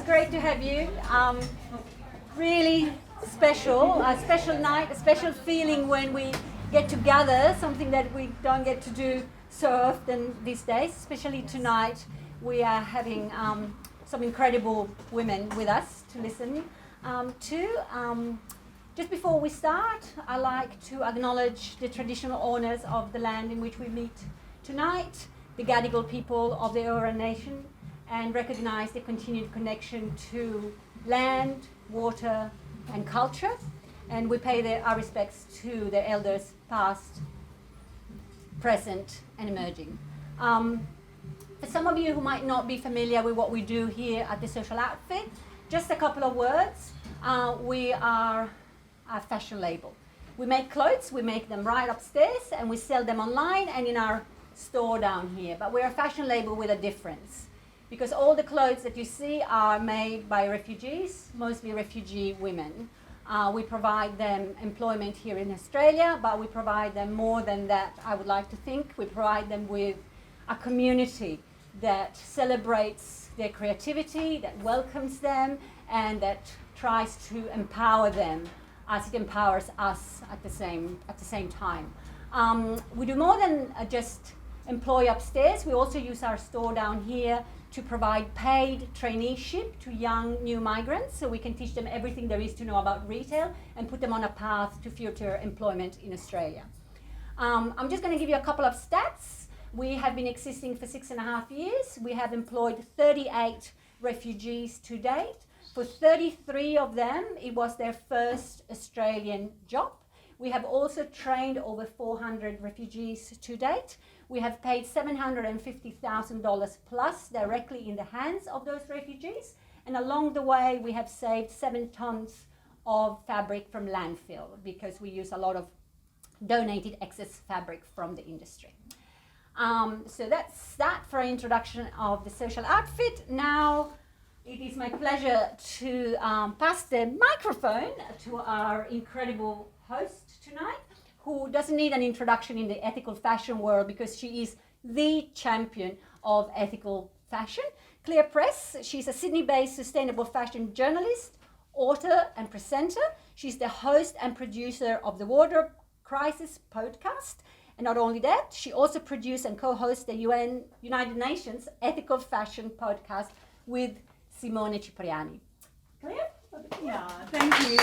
great to have you. Really special, a special night, a special feeling when we get together, something that we don't get to do so often these days, especially tonight. We are having some incredible women with us to listen to. Just before we start, I like to acknowledge the traditional owners of the land in which we meet tonight, the Gadigal people of the Eora Nation, and recognize the continued connection to land, water, and culture. And we pay our respects to the elders past, present, and emerging. For some of you who might not be familiar with what we do here at the Social Outfit, just a couple of words. We are a fashion label. We make clothes, we make them right upstairs, and we sell them online and in our store down here. But we're a fashion label with a difference, because all the clothes that you see are made by refugees, mostly refugee women. We provide them employment here in Australia, but we provide them more than that, I would like to think. We provide them with a community that celebrates their creativity, that welcomes them, and that tries to empower them as it empowers us at the same time. We do more than just employ upstairs. We also use our store down here to provide paid traineeship to young new migrants, so we can teach them everything there is to know about retail and put them on a path to future employment in Australia. I'm just going to give you a couple of stats. We have been existing for 6.5 years. We have employed 38 refugees to date. For 33 of them, it was their first Australian job. We have also trained over 400 refugees to date. We have paid $750,000 plus directly in the hands of those refugees. And along the way, we have saved 7 tons of fabric from landfill, because we use a lot of donated excess fabric from the industry. So that's that for an introduction of the Social Outfit. Now, it is my pleasure to pass the microphone to our incredible host tonight, who doesn't need an introduction in the ethical fashion world because she is the champion of ethical fashion. Clare Press, she's a Sydney-based sustainable fashion journalist, author, and presenter. She's the host and producer of the Wardrobe Crisis podcast. And not only that, she also produced and co-hosts the United Nations Ethical Fashion podcast with Simone Cipriani. Clare? Yeah, thank you.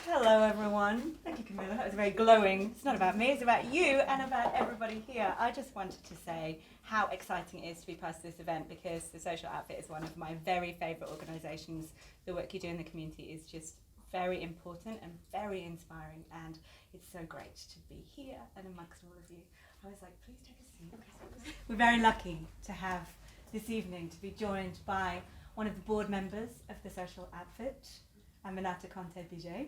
Hello, everyone. Thank you, Camilla. That was very glowing. It's not about me, it's about you and about everybody here. I just wanted to say how exciting it is to be part of this event, because the Social Outfit is one of my very favourite organisations. The work you do in the community is just very important and very inspiring, and it's so great to be here and amongst all of you. I was like, please take a seat. We're very lucky to have this evening to be joined by one of the board members of the Social Outfit, Aminata Conteh-Biger.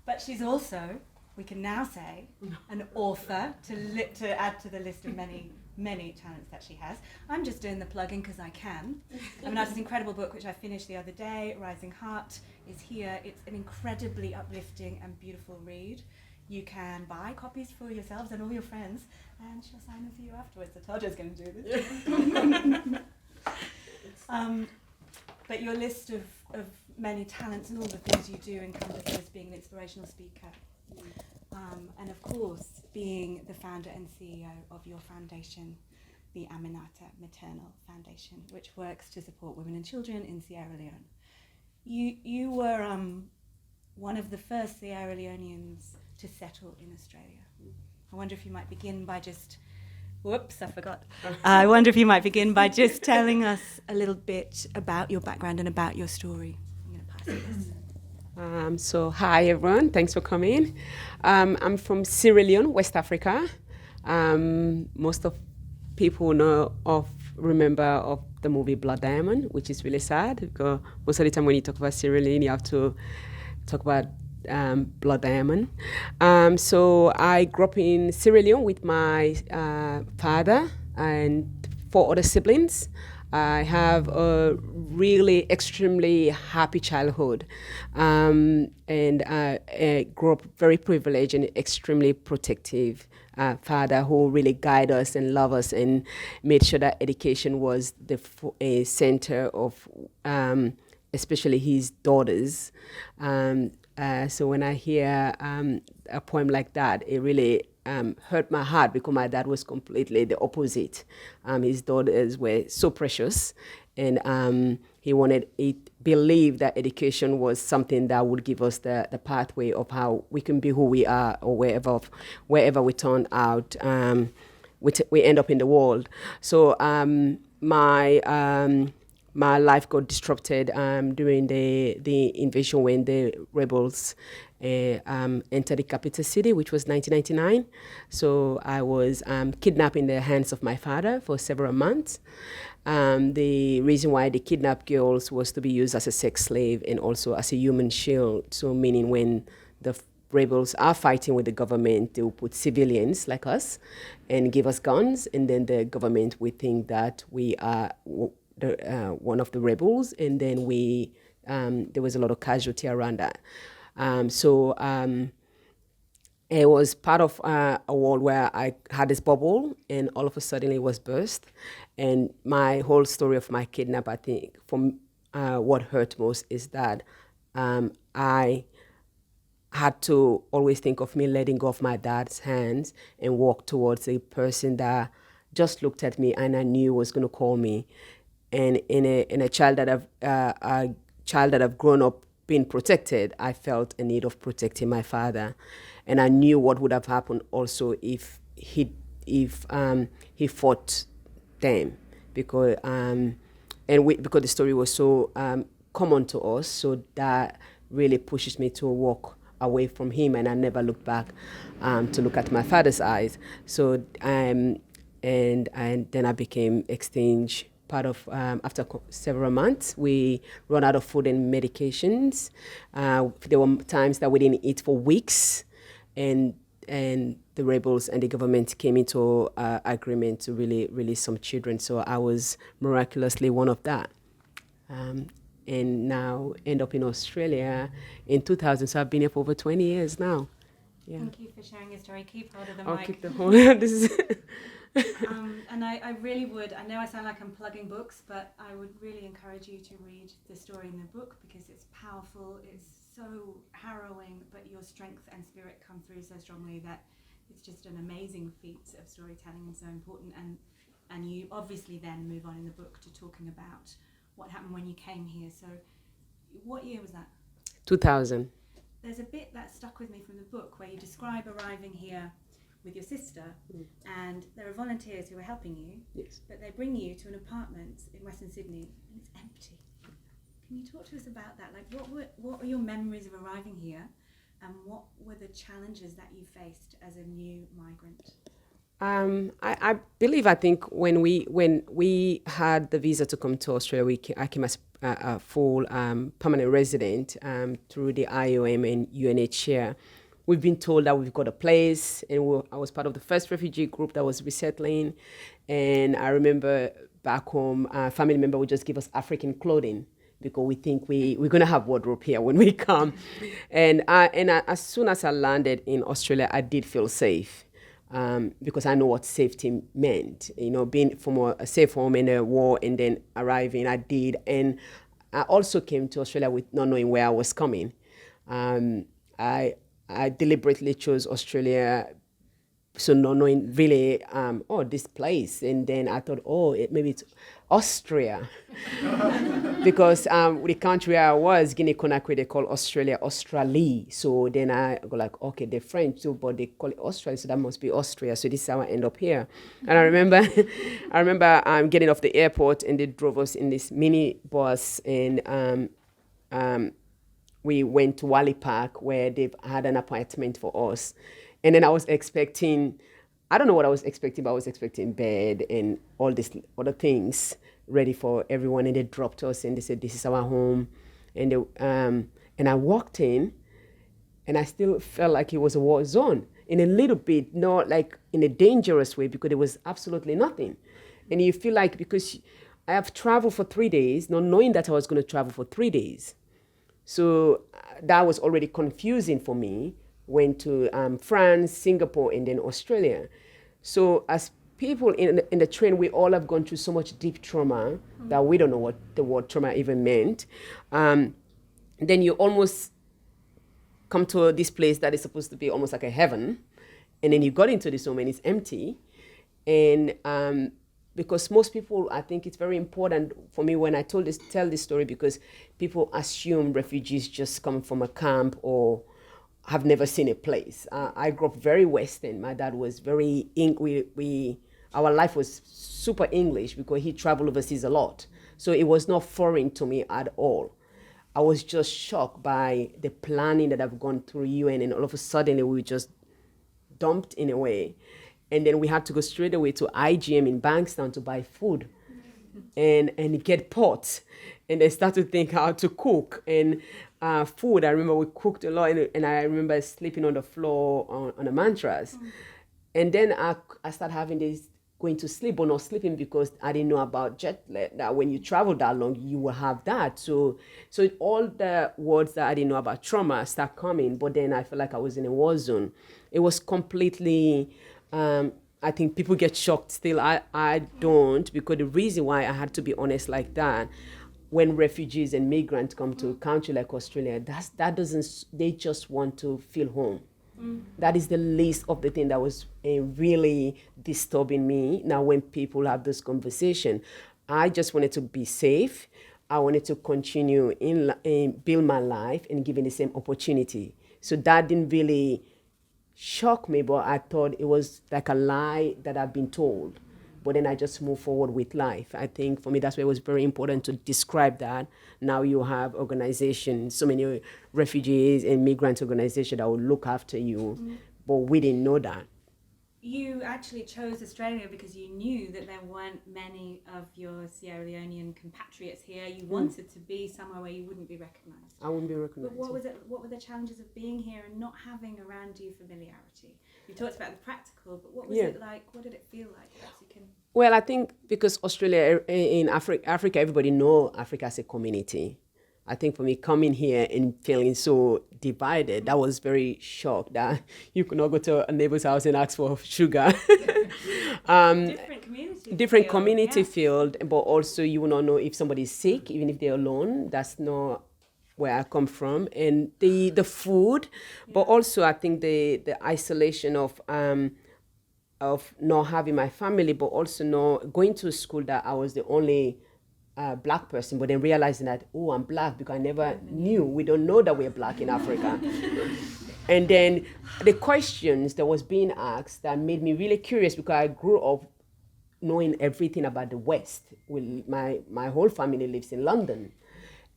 But she's also, we can now say, an author to add to the list of many, many talents that she has. I'm just doing the plugging because I can. Aminata's incredible book, which I finished the other day, Rising Heart, is here. It's an incredibly uplifting and beautiful read. You can buy copies for yourselves and all your friends, and she'll sign them for you afterwards. I told you I was going to do this. But your list of many talents and all the things you do encompasses being an inspirational speaker. And of course, being the founder and CEO of your foundation, the Aminata Maternal Foundation, which works to support women and children in Sierra Leone. You were one of the first Sierra Leoneans to settle in Australia. I wonder if you might begin by just, whoops, I forgot. I wonder if you might begin by just telling us a little bit about your background and about your story. I'm going to pass you this. So hi everyone, thanks for coming. I'm from Sierra Leone, West Africa. Most of people remember of the movie Blood Diamond, which is really sad, because most of the time when you talk about Sierra Leone, you have to talk about Blood Diamond. So I grew up in Sierra Leone with my father and four other siblings. I have a really extremely happy childhood, and I grew up very privileged and extremely protective father who really guided us and loved us and made sure that education was the center of especially his daughters. So when I hear a poem like that, it really hurt my heart because my dad was completely the opposite. His daughters were so precious, and he believed that education was something that would give us the pathway of how we can be who we are, or wherever we turn out, we end up in the world. So my life got disrupted during the invasion when the rebels entered the capital city, which was 1999. So I was kidnapped in the hands of my father for several months. The reason why they kidnapped girls was to be used as a sex slave and also as a human shield. So meaning when the rebels are fighting with the government, they will put civilians like us and give us guns, and then the government will think that we are one of the rebels, and then there was a lot of casualty around that. It was part of a world where I had this bubble, and all of a sudden it was burst. And my whole story of my kidnap, I think, from what hurt most is that I had to always think of me letting go of my dad's hands and walk towards a person that just looked at me and I knew was going to call me. And in a child that I've grown up being protected, I felt a need of protecting my father, and I knew what would have happened also if he fought them, because because the story was so common to us, so that really pushes me to walk away from him, and I never looked back to look at my father's eyes. So and then I became exchange. Part of after several months, we run out of food and medications. There were times that we didn't eat for weeks, and the rebels and the government came into agreement to really release some children. So I was miraculously one of that, and now end up in Australia in 2000. So I've been here for over 20 years now. Yeah. Thank you for sharing your story. Keep hold of the I'll mic. keep the whole. This is. And I really would, I know I sound like I'm plugging books, but I would really encourage you to read the story in the book because it's powerful, it's so harrowing, but your strength and spirit come through so strongly that it's just an amazing feat of storytelling and so important. And you obviously then move on in the book to talking about what happened when you came here. So what year was that? 2000. There's a bit that stuck with me from the book where you describe arriving here with your sister, and there are volunteers who are helping you, yes, but they bring you to an apartment in Western Sydney and it's empty. Can you talk to us about that? Like, what were your memories of arriving here, and what were the challenges that you faced as a new migrant? I think when we had the visa to come to Australia, I came as a full permanent resident through the IOM and UNHCR. We've been told that we've got a place, and I was part of the first refugee group that was resettling. And I remember back home, a family member would just give us African clothing because we think we're going to have wardrobe here when we come. And as soon as I landed in Australia, I did feel safe because I know what safety meant. You know, being from a safe home in a war and then arriving, I did. And I also came to Australia with not knowing where I was coming. I deliberately chose Australia, so not knowing really, this place. And then I thought, maybe it's Austria. Because the country I was, Guinea-Conakry, they call Australia Australie. So then I go like, okay, they're French too, but they call it Australia, so that must be Austria. So this is how I end up here. And I remember getting off the airport, and they drove us in this mini bus, and we went to Wally Park where they've had an appointment for us. And then I was expecting, I don't know what I was expecting, but I was expecting bed and all these other things ready for everyone. And they dropped us and they said, this is our home. And I walked in, and I still felt like it was a war zone in a little bit, not like in a dangerous way, because there was absolutely nothing. And you feel like, because I have traveled for 3 days, not knowing that I was going to travel for 3 days. So that was already confusing for me. Went to France, Singapore, and then Australia. So as people in the train, we all have gone through so much deep trauma that we don't know what the word trauma even meant. Then you almost come to this place that is supposed to be almost like a heaven, and then you got into this home and it's empty. And because most people, I think it's very important for me when I tell this story, because people assume refugees just come from a camp or have never seen a place. I grew up very Western. My dad was very our life was super English because he traveled overseas a lot. So it was not foreign to me at all. I was just shocked by the planning that I've gone through UN, and all of a sudden we were just dumped in a way. And then we had to go straight away to IGM in Bankstown to buy food and get pots. And then start to think how to cook. And food, I remember we cooked a lot, and I remember sleeping on the floor on a mattress. And then I started having this going to sleep but not sleeping because I didn't know about jet lag, that when you travel that long, you will have that. So all the words that I didn't know about trauma start coming, but then I felt like I was in a war zone. It was completely, I think people get shocked still. I don't, because the reason why I had to be honest like that, when refugees and migrants come to a country like Australia, they just want to feel home. That is the least of the thing that was really disturbing me. Now, when people have this conversation, I just wanted to be safe. I wanted to continue in build my life and given the same opportunity. So that didn't really shock me, but I thought it was like a lie that I've been told. But then I just move forward with life. I think for me, that's why it was very important to describe that. Now you have organizations, so many refugees and migrant organizations that will look after you, but we didn't know that. You actually chose Australia because you knew that there weren't many of your Sierra Leonean compatriots here. You wanted to be somewhere where you wouldn't be recognised. I wouldn't be recognised. But what were the challenges of being here and not having around you familiarity? You talked about the practical, but what was it like? What did it feel like? Well, I think because Australia, in Africa, everybody know Africa as a community. I think for me, coming here and feeling so divided, that was very shocked that you could not go to a neighbor's house and ask for sugar. Different community field, but also you will not know if somebody's sick, even if they're alone. That's not where I come from. And the food, but also I think the isolation of not having my family, but also not going to school that I was the only black person, but then realizing that, oh, I'm black because I never knew. We don't know that we're black in Africa. And then the questions that was being asked that made me really curious, because I grew up knowing everything about the West. My whole family lives in London.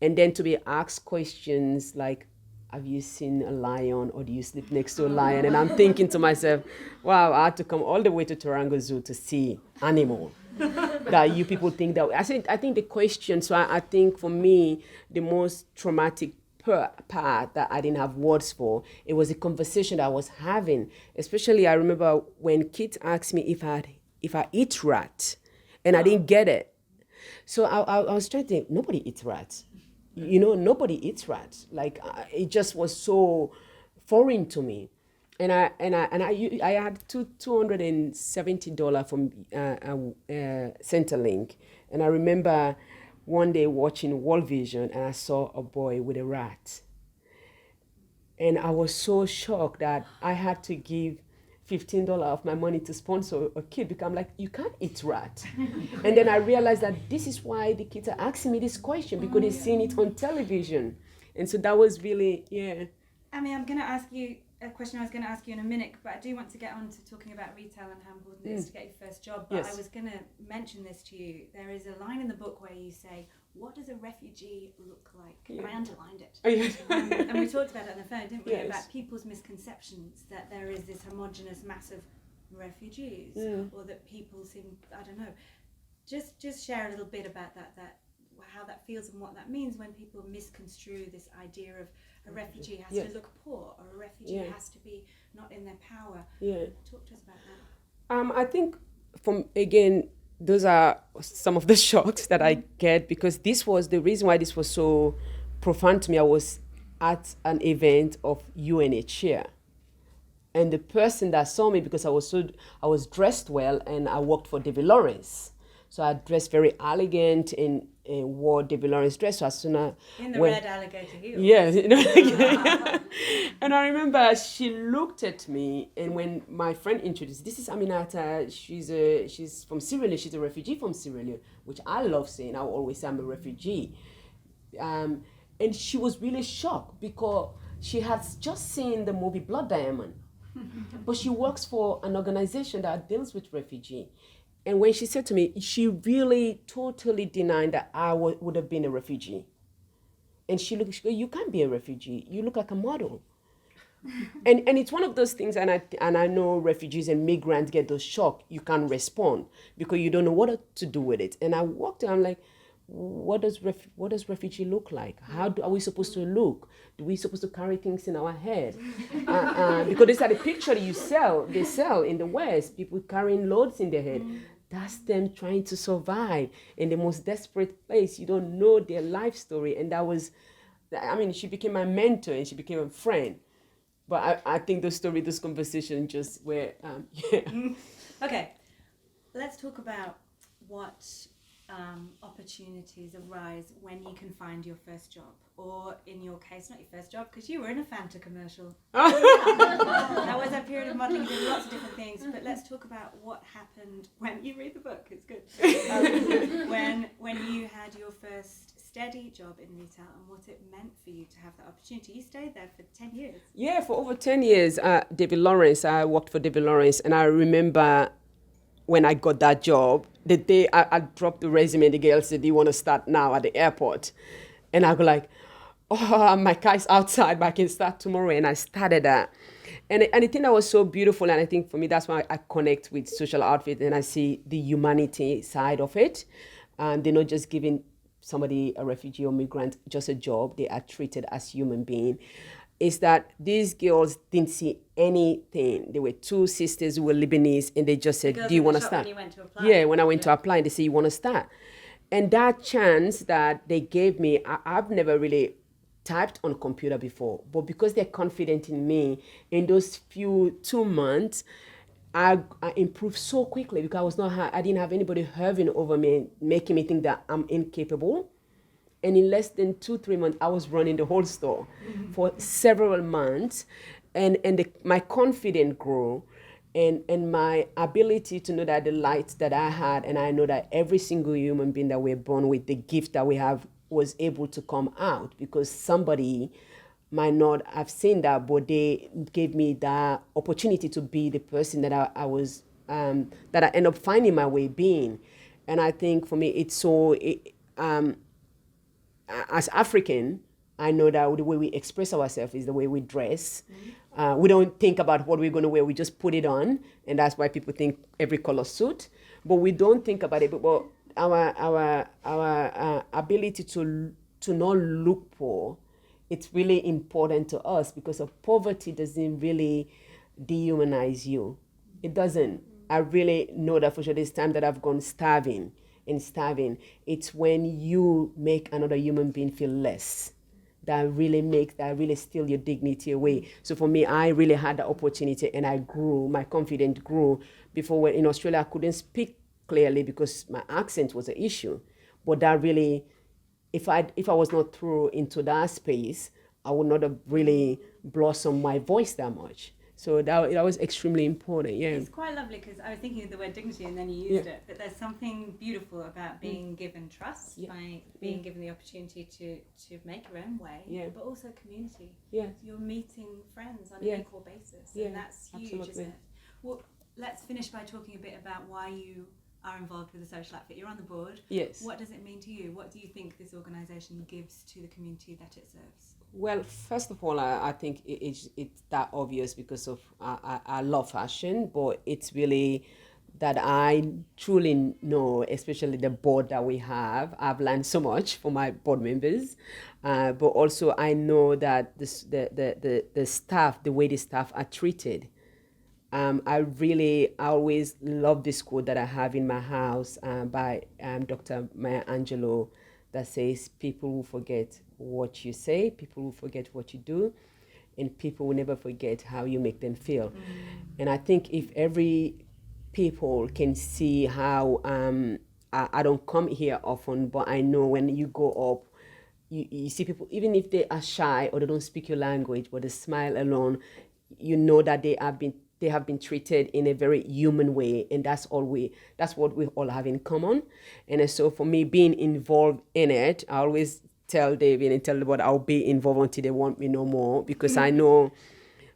And then to be asked questions like, have you seen a lion, or do you sleep next to a lion? And I'm thinking to myself, wow, I had to come all the way to Taronga Zoo to see animal. That you people think that. I think the question, so I think for me, the most traumatic part that I didn't have words for, it was a conversation that I was having. Especially I remember when kids asked me if I eat rat, and I didn't get it. So I was trying to think, nobody eats rats. Nobody eats rats. Like it just was so foreign to me. And I had $270 from Centrelink, and I remember one day watching World Vision, and I saw a boy with a rat, and I was so shocked that I had to give $15 of my money to sponsor a kid, because I'm like, you can't eat rat. And then I realized that this is why the kids are asking me this question, because they've seen it on television, and so that was really I mean, I'm going to ask you a question I was going to ask you in a minute, but I do want to get on to talking about retail and how important it is to get your first job. But yes. I was going to mention this to you. There is a line in the book where you say, what does a refugee look like? Yeah. And I underlined it. Oh, yes. And we talked about it on the phone, didn't we? Yes. About people's misconceptions that there is this homogenous mass of refugees, or that people seem, I don't know. Just share a little bit about that how that feels and what that means when people misconstrue this idea of a refugee has to look poor, or a refugee has to be not in their power. Talk to us about that. I think, from again, those are some of the shocks that I get, because this was the reason why this was so profound to me. I was at an event of UNHCR, and the person that saw me, because I was dressed well and I worked for David Lawrence, so I dressed very elegant and wore David Lawrence dress. So as soon as in the red alligator heels. yes, you know, and I remember she looked at me, and when my friend introduced, this is Aminata. She's from Sierra Leone. She's a refugee from Sierra Leone, which I love saying. I will always say I'm a refugee. And she was really shocked because she had just seen the movie Blood Diamond, but she works for an organization that deals with refugee. And when she said to me, she really totally denied that I would have been a refugee. And she goes, you can't be a refugee. You look like a model. and it's one of those things, and I know refugees and migrants get those shock. You can't respond because you don't know what to do with it. And I walked around like, what does refugee look like? How are we supposed to look? Do we supposed to carry things in our head? Because these are the picture they sell in the West, people carrying loads in their head. That's them trying to survive in the most desperate place. You don't know their life story. And that was, she became my mentor and she became a friend. But I think those conversations just were, yeah. Okay, let's talk about what opportunities arise when you can find your first job, or in your case, not your first job, because you were in a Fanta commercial. That was a period of modelling, you did lots of different things, but let's talk about what happened when you read the book. It's good. When you had your first steady job in retail, and what it meant for you to have that opportunity. You stayed there for 10 years. Yeah, for over 10 years. David Lawrence, I worked for David Lawrence, and I remember when I got that job, the day I dropped the resume, the girl said, do you want to start now at the airport? And I go like, oh, my car is outside, but I can start tomorrow. And I started that. And the thing that was so beautiful, and I think for me, that's why I connect with Social Outfit, and I see the humanity side of it. They're not just giving somebody, a refugee or migrant, just a job. They are treated as human beings. Is that these girls didn't see anything. They were two sisters who were Lebanese, and they just said, do you want to start? When you went to apply. Yeah, when I went to apply, they say, you want to start? And that chance that they gave me, I've never really typed on a computer before, but because they're confident in me, in those few 2 months, I improved so quickly because I didn't have anybody hovering over me, making me think that I'm incapable. And in less than 2-3 months, I was running the whole store for several months. And my confidence grew, and my ability to know that the light that I had, and I know that every single human being that we're born with, the gift that we have, was able to come out, because somebody might not have seen that, but they gave me that opportunity to be the person that I was, that I end up finding my way being. And I think for me, it's so... as African, I know that the way we express ourselves is the way we dress. We don't think about what we're going to wear. We just put it on, and that's why people think every color suit. But we don't think about it. But our ability to not look poor, it's really important to us, because of poverty doesn't really dehumanize you. It doesn't. I really know that for sure. There's time that I've gone starving. It's when you make another human being feel less that really steal your dignity away. So for me, I really had the opportunity, and I grew. My confidence grew. Before, when in Australia, I couldn't speak clearly because my accent was an issue. But that really, if I was not through into that space, I would not have really blossomed my voice that much. So that was extremely important, yeah. It's quite lovely, because I was thinking of the word dignity and then you used it, but there's something beautiful about being given trust, by being given the opportunity to make your own way, but also community. Yeah. You're meeting friends on an equal basis, and that's huge, absolutely. Isn't it? Well, let's finish by talking a bit about why you are involved with the Social Outfit. You're on the board. Yes. What does it mean to you? What do you think this organisation gives to the community that it serves? Well, first of all, I think it's that obvious, because of I love fashion, but it's really that I truly know, especially the board that we have. I've learned so much from my board members, but also I know that the staff, the way the staff are treated, I always love this quote that I have in my house by Dr. Maya Angelou that says, people will forget what you say, people will forget what you do, and people will never forget how you make them feel. And I think if every people can see how, I don't come here often, but I know when you go up, you see people, even if they are shy or they don't speak your language, but they smile alone, you know that they have been treated in a very human way, and that's what we all have in common. And so for me, being involved in it, I always tell David and tell the board I'll be involved until they want me no more, because I know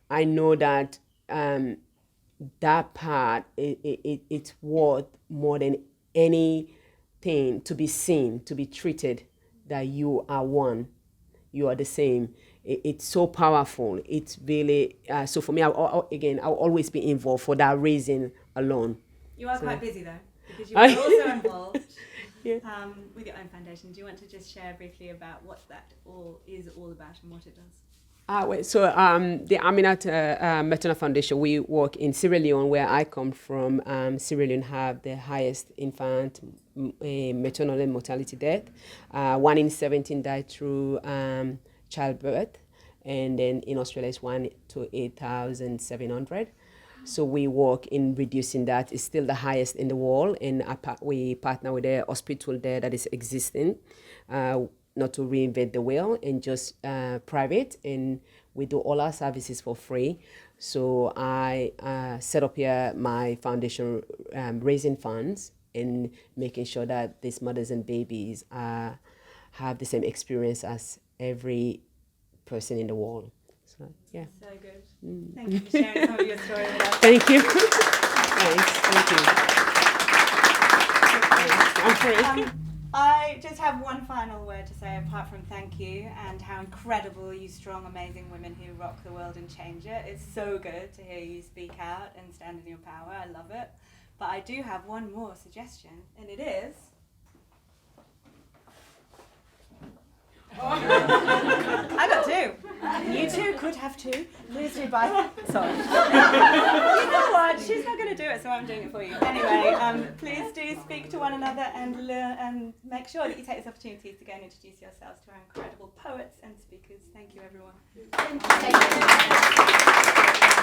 that that part, it's worth more than anything to be seen, to be treated that you are one, you are the same. It's so powerful. It's really, so for me, I'll always be involved for that reason alone. You are quite busy though, because you are also involved with your own foundation. Do you want to just share briefly about what that is all about and what it does? The Aminata Maternal Foundation, we work in Sierra Leone, where I come from. Sierra Leone have the highest infant maternal mortality death. 1 in 17 died through childbirth, and then in Australia it's 1 to 8,700. So we work in reducing that. It's still the highest in the world, and we partner with a hospital there that is existing, not to reinvent the wheel, and just private, and we do all our services for free. So I set up here my foundation, raising funds and making sure that these mothers and babies have the same experience as every person in the world. So, yeah. So good. Thank you for sharing some of your story with us. Thank you. Thank you. I'm free. I just have one final word to say apart from thank you, and how incredible you strong, amazing women who rock the world and change it. It's so good to hear you speak out and stand in your power. I love it. But I do have one more suggestion, and it is... I got two. You two could have two. Please do buy. Sorry. You know what? She's not going to do it, so I'm doing it for you. Anyway, please do speak to one another and make sure that you take this opportunity to go and introduce yourselves to our incredible poets and speakers. Thank you, everyone. Thank you.